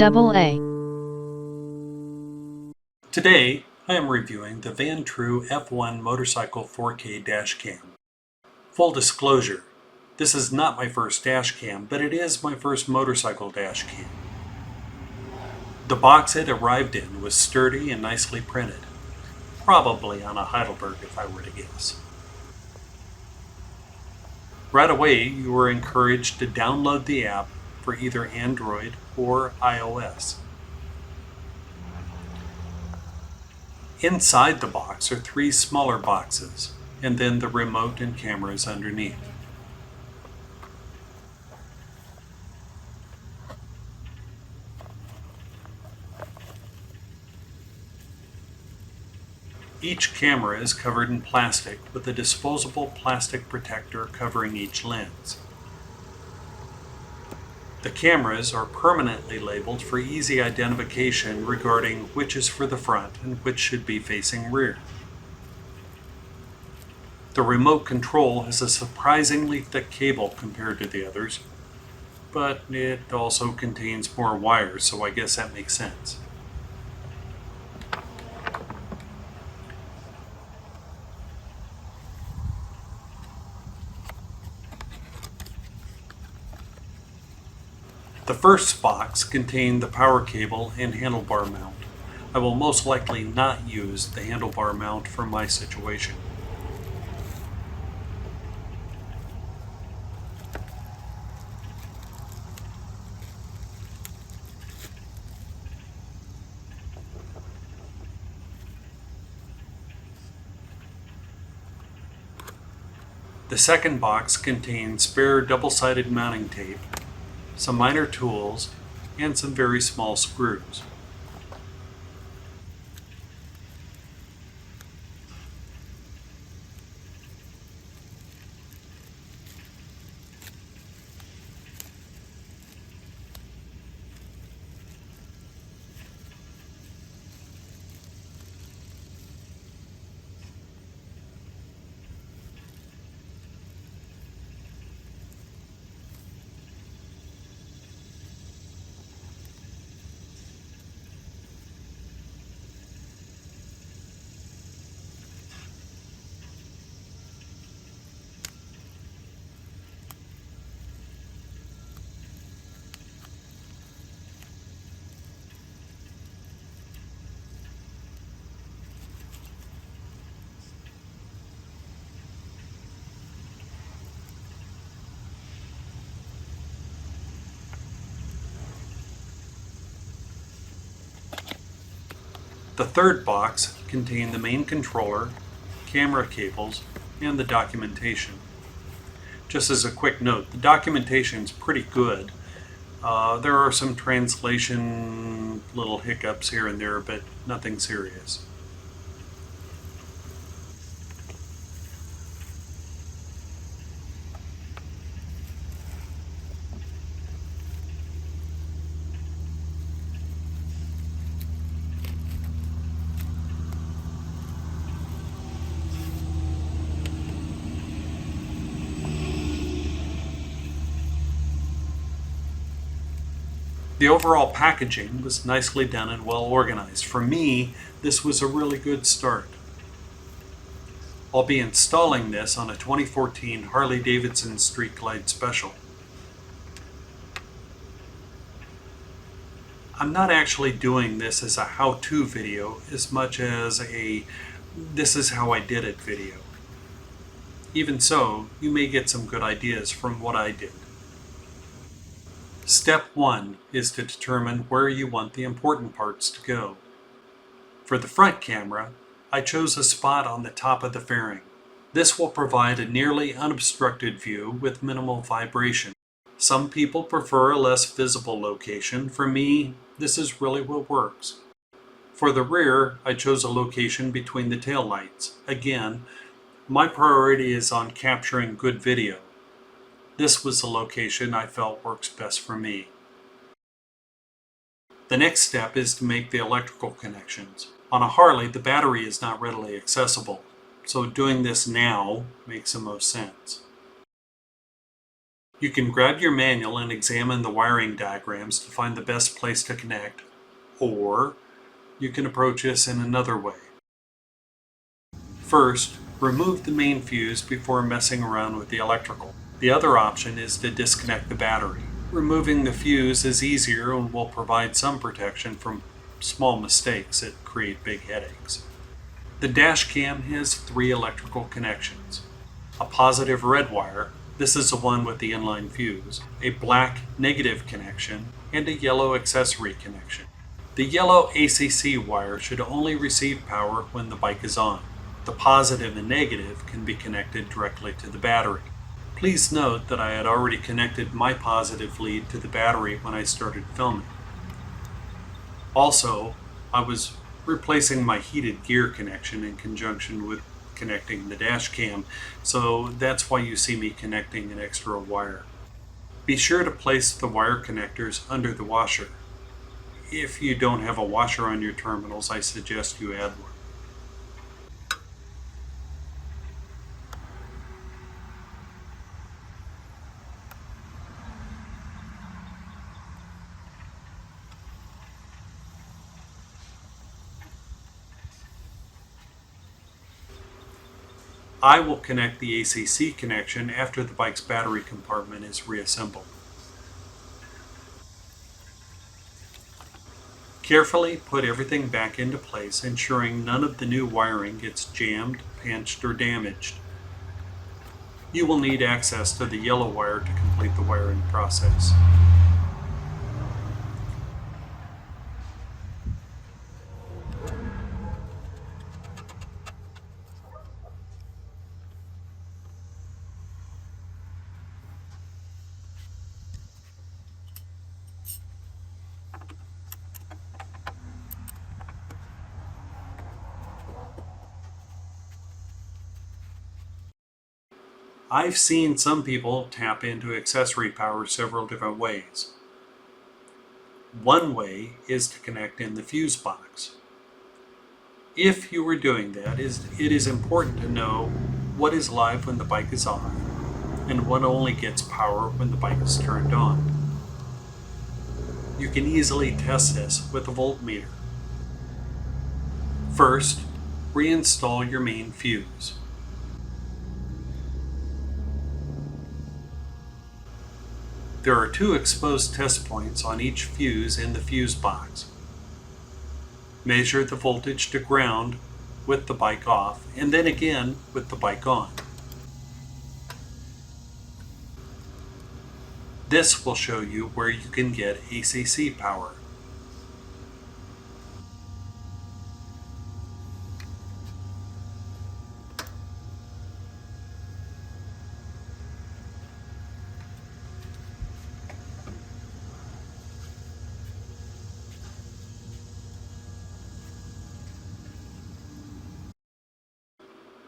AA. Today, I am reviewing the Vantrue F1 Motorcycle 4K dash cam. Full disclosure, this is not my first dash cam, but it is my first motorcycle dash cam. The box it arrived in was sturdy and nicely printed, probably on a Heidelberg if I were to guess. Right away, you were encouraged to download the app for either Android or iOS. Inside the box are 3 smaller boxes, and then the remote and cameras underneath. Each camera is covered in plastic with a disposable plastic protector covering each lens. The cameras are permanently labeled for easy identification regarding which is for the front and which should be facing rear. The remote control has a surprisingly thick cable compared to the others, but it also contains more wires, so I guess that makes sense. The first box contained the power cable and handlebar mount. I will most likely not use the handlebar mount for my situation. The second box contains spare double-sided mounting tape, some minor tools, and some very small screws. The third box contained the main controller, camera cables, and the documentation. Just as a quick note, the documentation is pretty good. There are some translation little hiccups here and there, but nothing serious. The overall packaging was nicely done and well organized. For me, this was a really good start. I'll be installing this on a 2014 Harley-Davidson Street Glide Special. I'm not actually doing this as a how-to video as much as a this is how I did it video. Even so, you may get some good ideas from what I did. Step 1 is to determine where you want the important parts to go. For the front camera, I chose a spot on the top of the fairing. This will provide a nearly unobstructed view with minimal vibration. Some people prefer a less visible location. For me, this is really what works. For the rear, I chose a location between the taillights. Again, my priority is on capturing good video. This was the location I felt works best for me. The next step is to make the electrical connections. On a Harley, the battery is not readily accessible, so doing this now makes the most sense. You can grab your manual and examine the wiring diagrams to find the best place to connect, or you can approach this in another way. First, remove the main fuse before messing around with the electrical. The other option is to disconnect the battery. Removing the fuse is easier and will provide some protection from small mistakes that create big headaches. The dash cam has 3 electrical connections. A positive red wire, this is the one with the inline fuse, a black negative connection, and a yellow accessory connection. The yellow ACC wire should only receive power when the bike is on. The positive and negative can be connected directly to the battery. Please note that I had already connected my positive lead to the battery when I started filming. Also, I was replacing my heated gear connection in conjunction with connecting the dash cam, so that's why you see me connecting an extra wire. Be sure to place the wire connectors under the washer. If you don't have a washer on your terminals, I suggest you add one. I will connect the ACC connection after the bike's battery compartment is reassembled. Carefully put everything back into place, ensuring none of the new wiring gets jammed, pinched, or damaged. You will need access to the yellow wire to complete the wiring process. I've seen some people tap into accessory power several different ways. One way is to connect in the fuse box. If you are doing that, it is important to know what is live when the bike is on and what only gets power when the bike is turned on. You can easily test this with a voltmeter. First, reinstall your main fuse. There are 2 exposed test points on each fuse in the fuse box. Measure the voltage to ground with the bike off, and then again with the bike on. This will show you where you can get ACC power.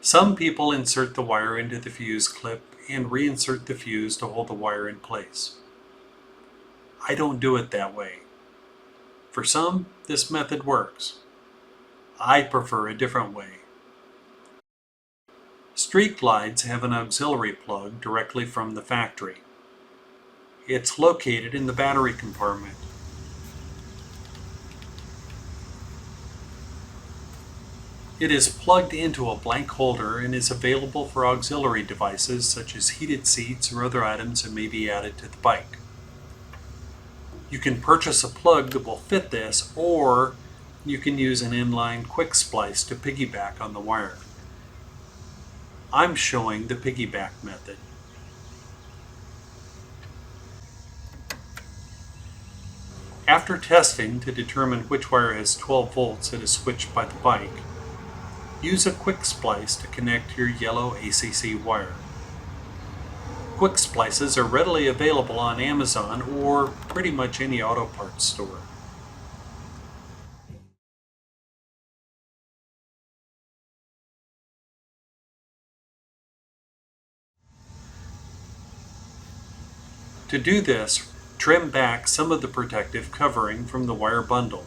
Some people insert the wire into the fuse clip and reinsert the fuse to hold the wire in place. I don't do it that way. For some, this method works. I prefer a different way. Street glides have an auxiliary plug directly from the factory. It's located in the battery compartment. It is plugged into a blank holder and is available for auxiliary devices such as heated seats or other items that may be added to the bike. You can purchase a plug that will fit this, or you can use an inline quick splice to piggyback on the wire. I'm showing the piggyback method. After testing to determine which wire has 12 volts that is switched by the bike, use a quick splice to connect your yellow ACC wire. Quick splices are readily available on Amazon or pretty much any auto parts store. To do this, trim back some of the protective covering from the wire bundle.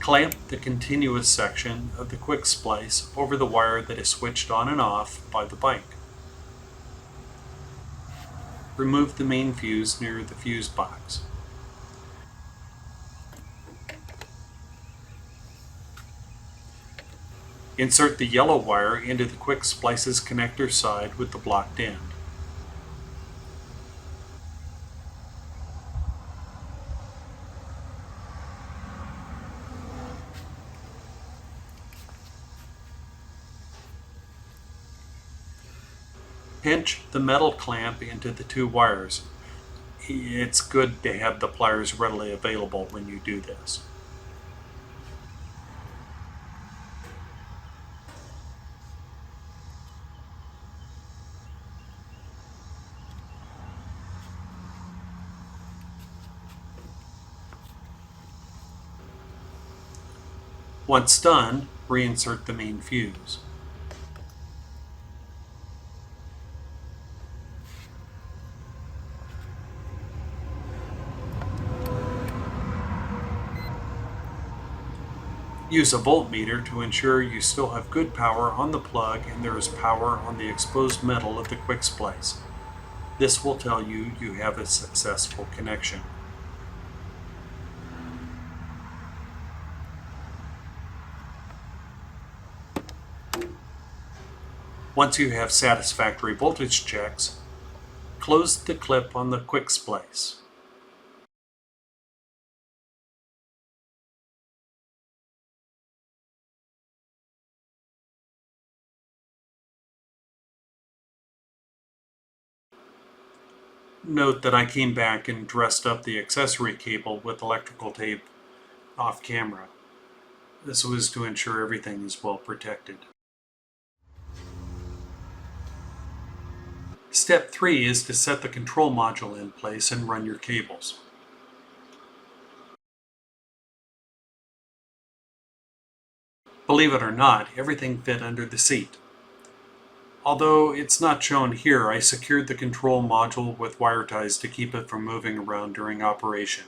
Clamp the continuous section of the quick splice over the wire that is switched on and off by the bike. Remove the main fuse near the fuse box. Insert the yellow wire into the quick splice's connector side with the blocked end. Pinch the metal clamp into the two wires. It's good to have the pliers readily available when you do this. Once done, reinsert the main fuse. Use a voltmeter to ensure you still have good power on the plug and there is power on the exposed metal of the quick splice. This will tell you you have a successful connection. Once you have satisfactory voltage checks, close the clip on the quick splice. Note that I came back and dressed up the accessory cable with electrical tape off camera. This was to ensure everything is well protected. Step 3 is to set the control module in place and run your cables. Believe it or not, everything fit under the seat. Although it's not shown here, I secured the control module with wire ties to keep it from moving around during operation.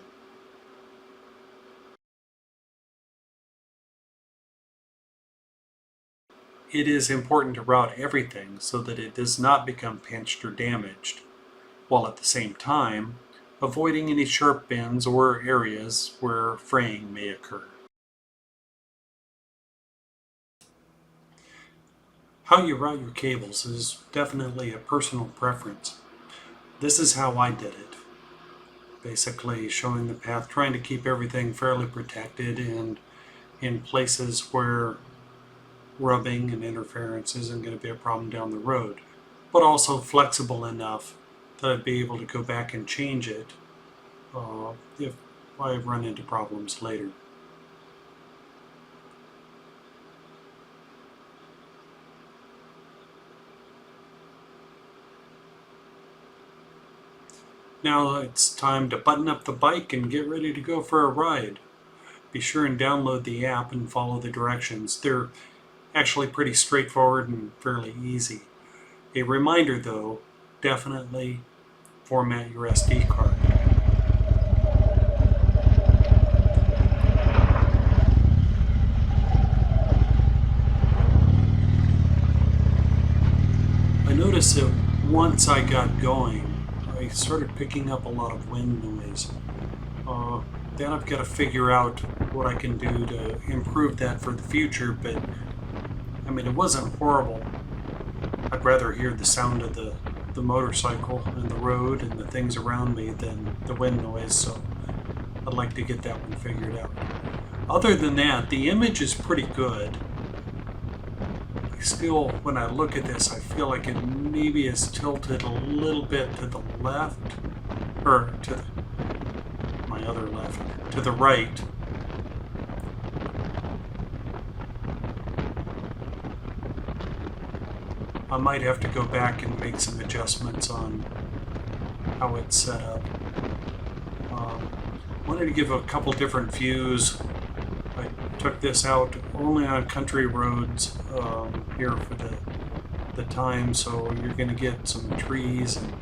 It is important to route everything so that it does not become pinched or damaged, while at the same time avoiding any sharp bends or areas where fraying may occur. How you route your cables is definitely a personal preference. This is how I did it. Basically showing the path, trying to keep everything fairly protected and in places where rubbing and interference isn't going to be a problem down the road, but also flexible enough that I'd be able to go back and change it if I run into problems later. Now it's time to button up the bike and get ready to go for a ride. Be sure and download the app and follow the directions. They're actually pretty straightforward and fairly easy. A reminder though, definitely format your SD card. I noticed that once I got going, I started picking up a lot of wind noise. Then I've got to figure out what I can do to improve that for the future, but I mean, it wasn't horrible. I'd rather hear the sound of the motorcycle and the road and the things around me than the wind noise, so I'd like to get that one figured out. Other than that, the image is pretty good. I still, when I look at this, I feel like it maybe is tilted a little bit to the left, or to my other left, to the right. I might have to go back and make some adjustments on how it's set up. Wanted to give a couple different views. I took this out only on country roads here for the time, so you're going to get some trees and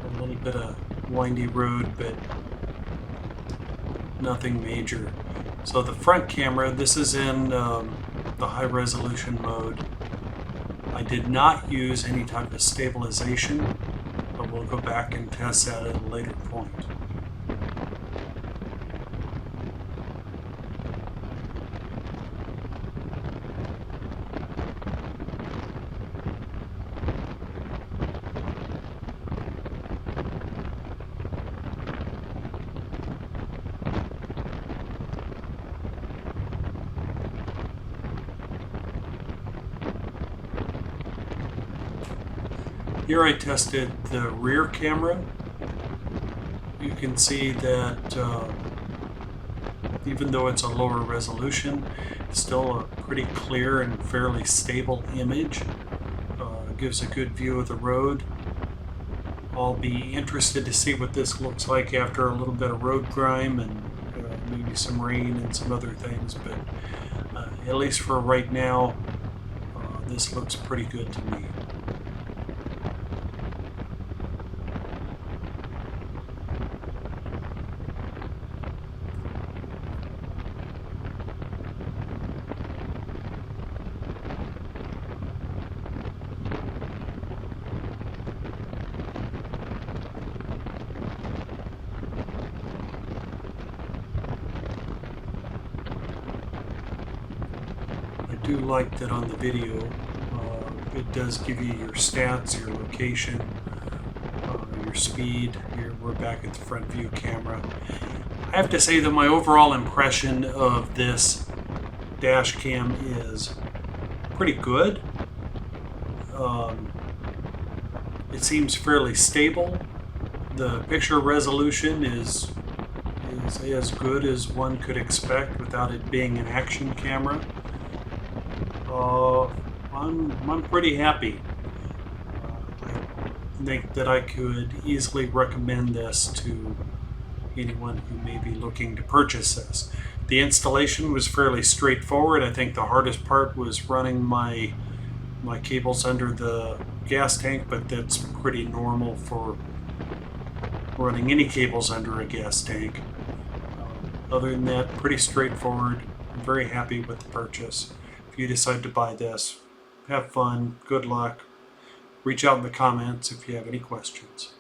a little bit of windy road, but nothing major. So the front camera, this is in the high resolution mode. I did not use any type of stabilization, but we'll go back and test that at a later point. Here I tested the rear camera. You can see that even though it's a lower resolution, it's still a pretty clear and fairly stable image. Gives a good view of the road. I'll be interested to see what this looks like after a little bit of road grime and maybe some rain and some other things, but at least for right now, this looks pretty good to me. I do like that on the video it does give you your stats, your location, your speed. Here we're back at the front view camera. I have to say that my overall impression of this dash cam is pretty good. It seems fairly stable. The picture resolution is as good as one could expect without it being an action camera. I'm pretty happy. I think that I could easily recommend this to anyone who may be looking to purchase this. The installation was fairly straightforward. I think the hardest part was running my cables under the gas tank, but that's pretty normal for running any cables under a gas tank. Other than that, pretty straightforward. I'm very happy with the purchase. If you decide to buy this, have fun, good luck. Reach out in the comments if you have any questions.